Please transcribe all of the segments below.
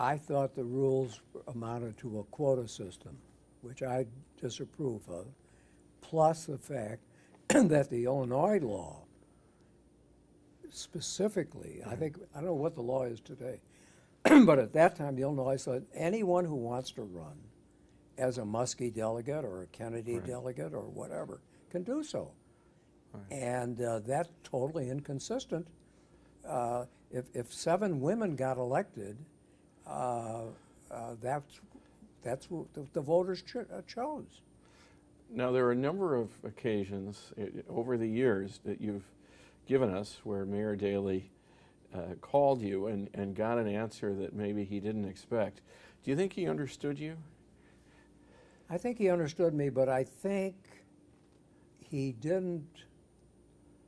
I thought the rules amounted to a quota system, which I disapprove of, plus the fact that the Illinois law specifically, I don't know what the law is today, but at that time the Illinois said anyone who wants to run as a Muskie delegate or a Kennedy delegate or whatever can do so. And that's totally inconsistent. If 7 women got elected, that's what the voters chose. Now, there are a number of occasions over the years that you've given us where Mayor Daley called you and got an answer that maybe he didn't expect. Do you think he understood you? I think he understood me, but I think he didn't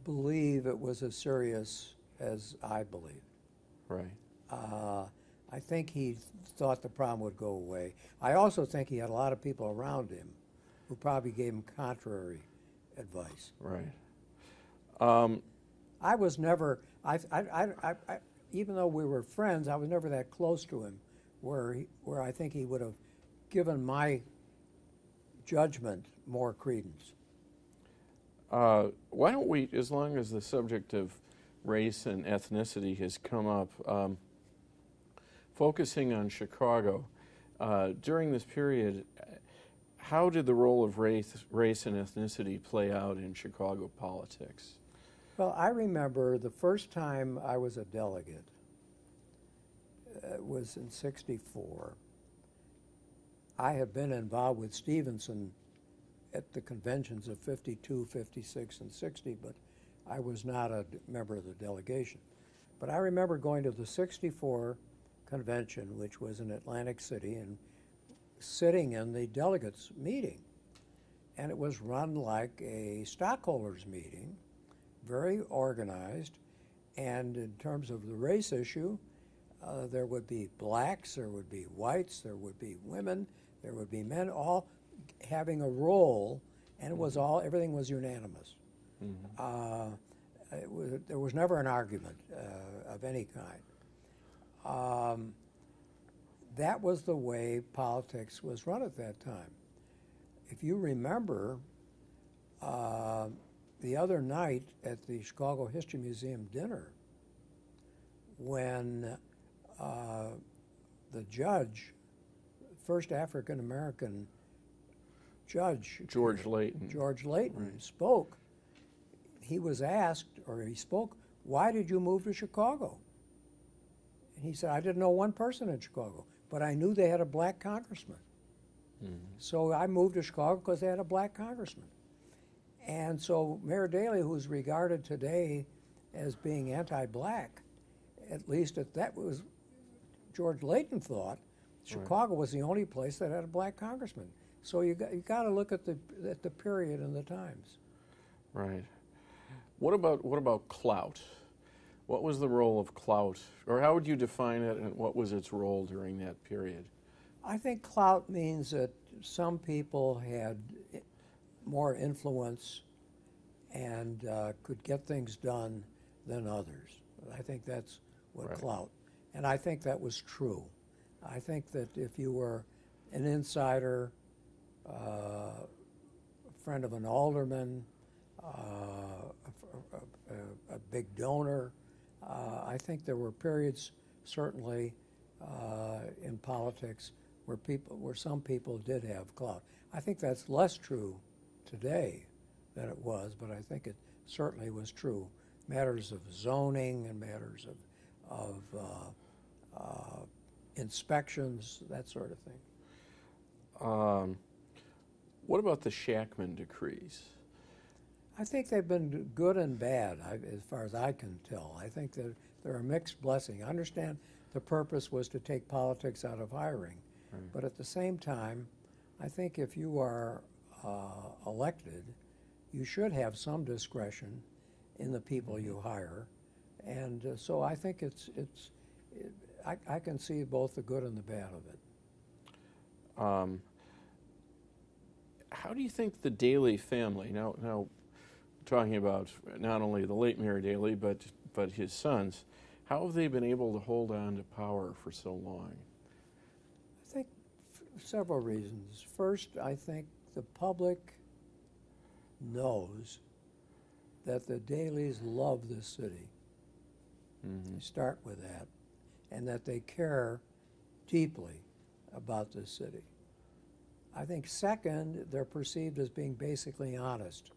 believe it was as serious as I believed. Right. I think he thought the problem would go away. I also think he had a lot of people around him who probably gave him contrary advice. Right. I was never, even though we were friends, I was never that close to him where I think he would have given my judgment more credence. Why don't we, as long as the subject of race and ethnicity has come up, focusing on Chicago, during this period, how did the role of race and ethnicity play out in Chicago politics? Well, I remember the first time I was a delegate was in '64. I had been involved with Stevenson at the conventions of 52, 56, and 60, but I was not a member of the delegation. But I remember going to the '64 convention, which was in Atlantic City, and sitting in the delegates meeting. And it was run like a stockholders meeting, very organized. And in terms of the race issue, there would be blacks, there would be whites, there would be women, there would be men, all having a role, and it was everything was unanimous. There was never an argument of any kind. That was the way politics was run at that time. If you remember, the other night at the Chicago History Museum dinner, when the judge, first African-American judge, George Layton, spoke, he was asked, or he spoke, why did you move to Chicago? And he said, I didn't know one person in Chicago, but I knew they had a black congressman. So I moved to Chicago because they had a black congressman. And so Mayor Daley, who's regarded today as being anti-black, at least that was George Layton thought, Chicago was the only place that had a black congressman. So you got to look at the period and the times. Right. What about clout? What was the role of clout, or how would you define it, and what was its role during that period? I think clout means that some people had more influence and could get things done than others. I think that's what clout. And I think that was true. I think that if you were an insider, a friend of an alderman, a big donor, I think there were periods, certainly, in politics where some people did have clout. I think that's less true today than it was, but I think it certainly was true. Matters of zoning and matters of inspections, that sort of thing. What about the Shackman decrees? I think they've been good and bad, as far as I can tell. I think that they're a mixed blessing. I understand the purpose was to take politics out of hiring, but at the same time, I think if you are elected, you should have some discretion in the people you hire, and so I think I can see both the good and the bad of it. How do you think the Daley family, now talking about not only the late Mayor Daley, but his sons, how have they been able to hold on to power for so long? several reasons. First, I think the public knows that the Daleys love this city. Mm-hmm. They start with that, and that they care deeply about this city. I think second, they're perceived as being basically honest,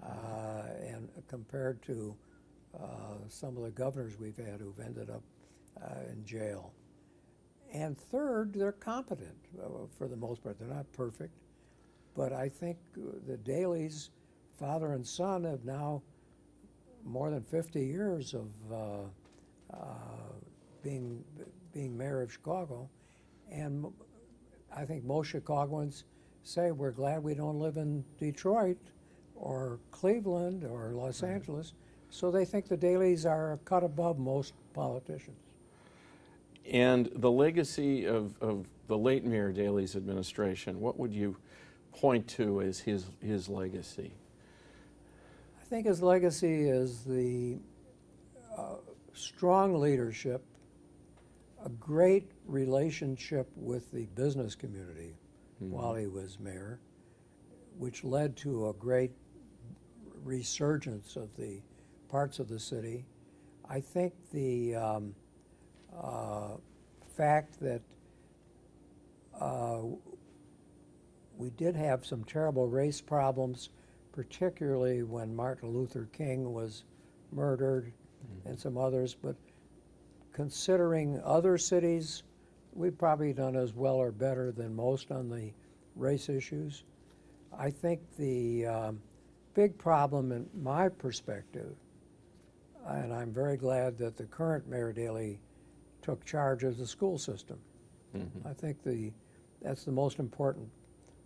and compared to some of the governors we've had who've ended up in jail. And third, they're competent for the most part. They're not perfect, but I think the Daleys, father and son, have now more than 50 years of being mayor of Chicago, and I think most Chicagoans say we're glad we don't live in Detroit or Cleveland or Los Angeles, so they think the Daleys are a cut above most politicians. And the legacy of the late Mayor Daley's administration, what would you point to as his legacy? I think his legacy is the strong leadership, a great relationship with the business community while he was mayor, which led to a great resurgence of the parts of the city. I think the fact that we did have some terrible race problems, particularly when Martin Luther King was murdered and some others, but considering other cities, we've probably done as well or better than most on the race issues. I think the big problem in my perspective, and I'm very glad that the current Mayor Daley took charge of the school system. I think that's the most important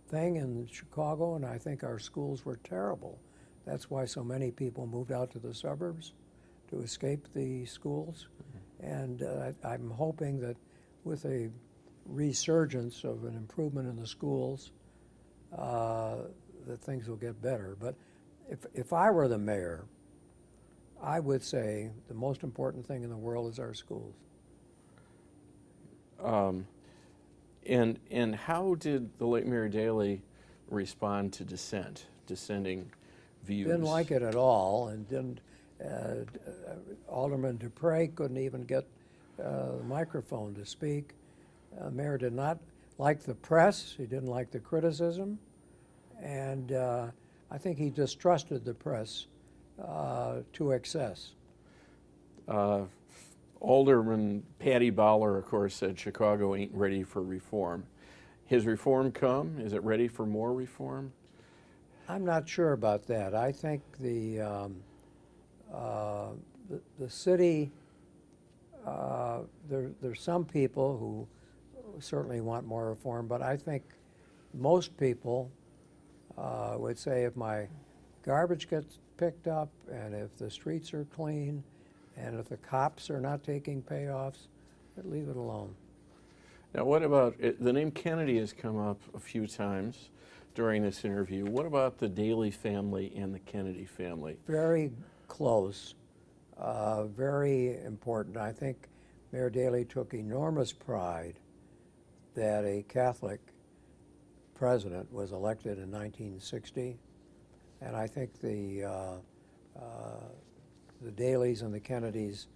thing in Chicago, and I think our schools were terrible. That's why so many people moved out to the suburbs to escape the schools. And I'm hoping that with a resurgence of an improvement in the schools, that things will get better. But if I were the mayor, I would say the most important thing in the world is our schools. And how did the late Mayor Daley respond to dissenting views? Didn't like it at all, and didn't. Alderman Dupre couldn't even get the microphone to speak. Mayor did not like the press. He didn't like the criticism, and I think he distrusted the press to excess. Alderman Patty Bowler, of course, said Chicago ain't ready for reform. Has reform come? Is it ready for more reform? I'm not sure about that. I think the city, there's some people who certainly want more reform, but I think most people would say if my garbage gets picked up and if the streets are clean and if the cops are not taking payoffs, I'd leave it alone. Now, what about, the name Kennedy has come up a few times during this interview. What about the Daley family and the Kennedy family? Very close, very important. I think Mayor Daley took enormous pride that a Catholic president was elected in 1960, and I think the Daleys and the Kennedys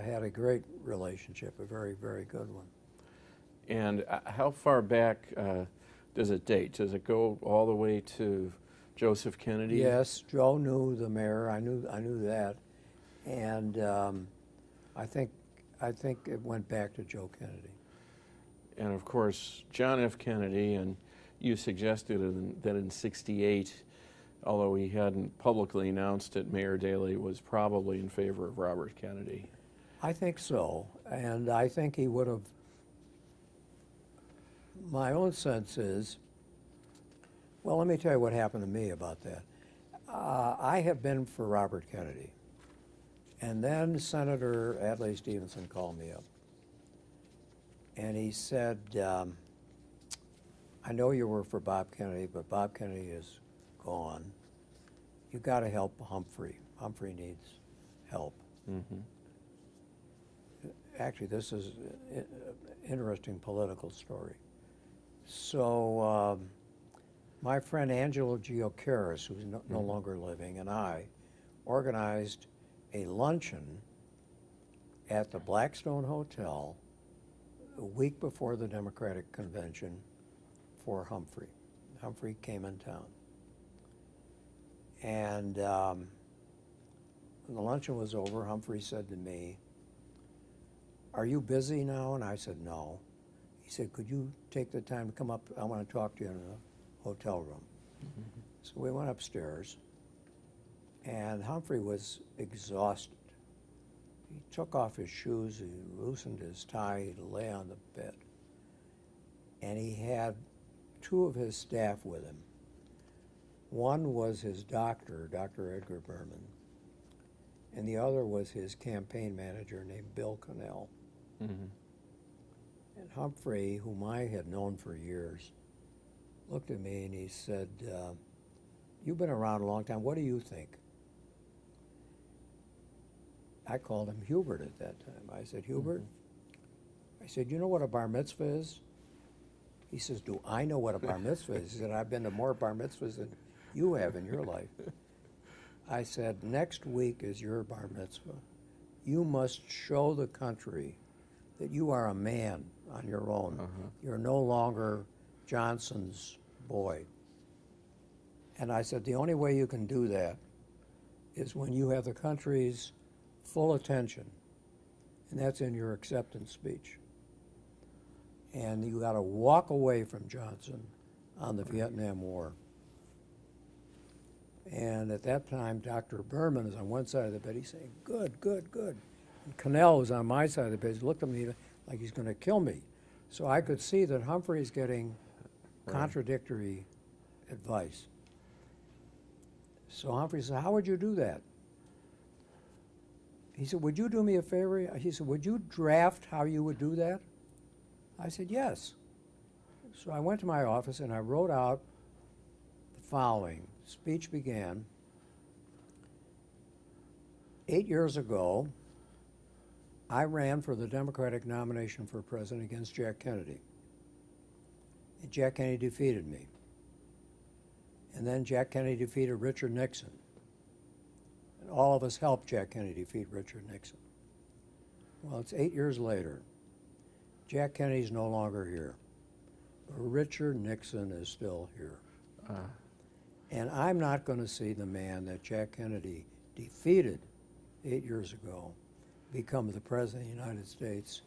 had a great relationship, a very, very good one. And how far back does it date? Does it go all the way to Joseph Kennedy? Yes, Joe knew the mayor. I knew that, and I think it went back to Joe Kennedy. And of course, John F. Kennedy, and you suggested that in '68, although he hadn't publicly announced it, Mayor Daley was probably in favor of Robert Kennedy. I think so, and I think he would have. My own sense is, well, let me tell you what happened to me about that. I have been for Robert Kennedy, and then Senator Adlai Stevenson called me up, and he said, I know you were for Bob Kennedy, but Bob Kennedy is gone. You got to help Humphrey. Humphrey needs help. Actually, this is an interesting political story. So my friend Angelo Giocaris, who's no longer living, and I organized a luncheon at the Blackstone Hotel a week before the Democratic Convention for Humphrey. Humphrey came in town. And when the luncheon was over, Humphrey said to me, "Are you busy now?" And I said, "No." He said, "Could you take the time to come up? I want to talk to you in the hotel room." Mm-hmm. So we went upstairs, and Humphrey was exhausted. He took off his shoes, he loosened his tie, he lay on the bed. And he had two of his staff with him. One was his doctor, Dr. Edgar Berman, and the other was his campaign manager named Bill Connell. Mm-hmm. And Humphrey, whom I had known for years, looked at me and he said, "You've been around a long time. What do you think?" I called him Hubert at that time. I said, "Hubert," I said, "you know what a bar mitzvah is?" He says, "Do I know what a bar mitzvah is?" He said, "I've been to more bar mitzvahs than you have in your life." I said, "Next week is your bar mitzvah. You must show the country that you are a man on your own. Uh-huh. You're no longer Johnson's boy." And I said, "The only way you can do that is when you have the country's full attention, and that's in your acceptance speech. And you got to walk away from Johnson on the Vietnam War." And at that time, Dr. Berman is on one side of the bed. He's saying, "Good, good, good." And Connell was on my side of the bed. He looked at me like he's going to kill me. So I could see that Humphrey's getting contradictory advice. So Humphrey said, "How would you do that?" He said, "Would you do me a favor?" He said, "Would you draft how you would do that?" I said, "Yes." So I went to my office and I wrote out the following. Speech began, "8 years ago, I ran for the Democratic nomination for president against Jack Kennedy. And Jack Kennedy defeated me. And then Jack Kennedy defeated Richard Nixon. And all of us helped Jack Kennedy defeat Richard Nixon. Well, it's 8 years later. Jack Kennedy's no longer here. But Richard Nixon is still here. And I'm not going to see the man that Jack Kennedy defeated 8 years ago become the President of the United States,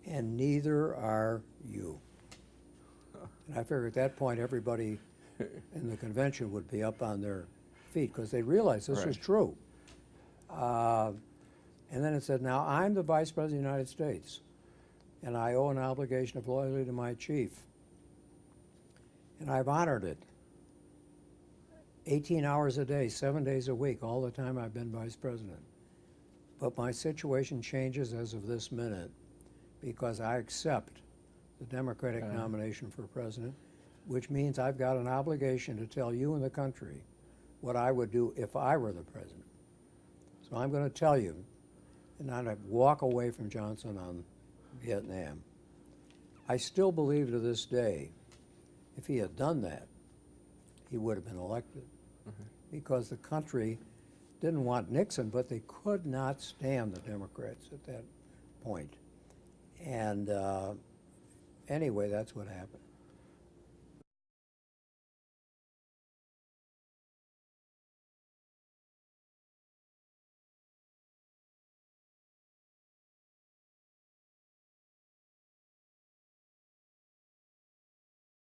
and neither are you." And I figured at that point everybody in the convention would be up on their feet because they realized this was true. And then it said, "Now I'm the Vice President of the United States, and I owe an obligation of loyalty to my chief. And I've honored it. 18 hours a day, 7 days a week, all the time I've been Vice President. But my situation changes as of this minute because I accept the Democratic nomination for president, which means I've got an obligation to tell you and the country what I would do if I were the president. So I'm going to tell you, and not walk away from Johnson on Vietnam." I still believe to this day, if he had done that, he would have been elected. Because the country didn't want Nixon, but they could not stand the Democrats at that point. And anyway, that's what happened.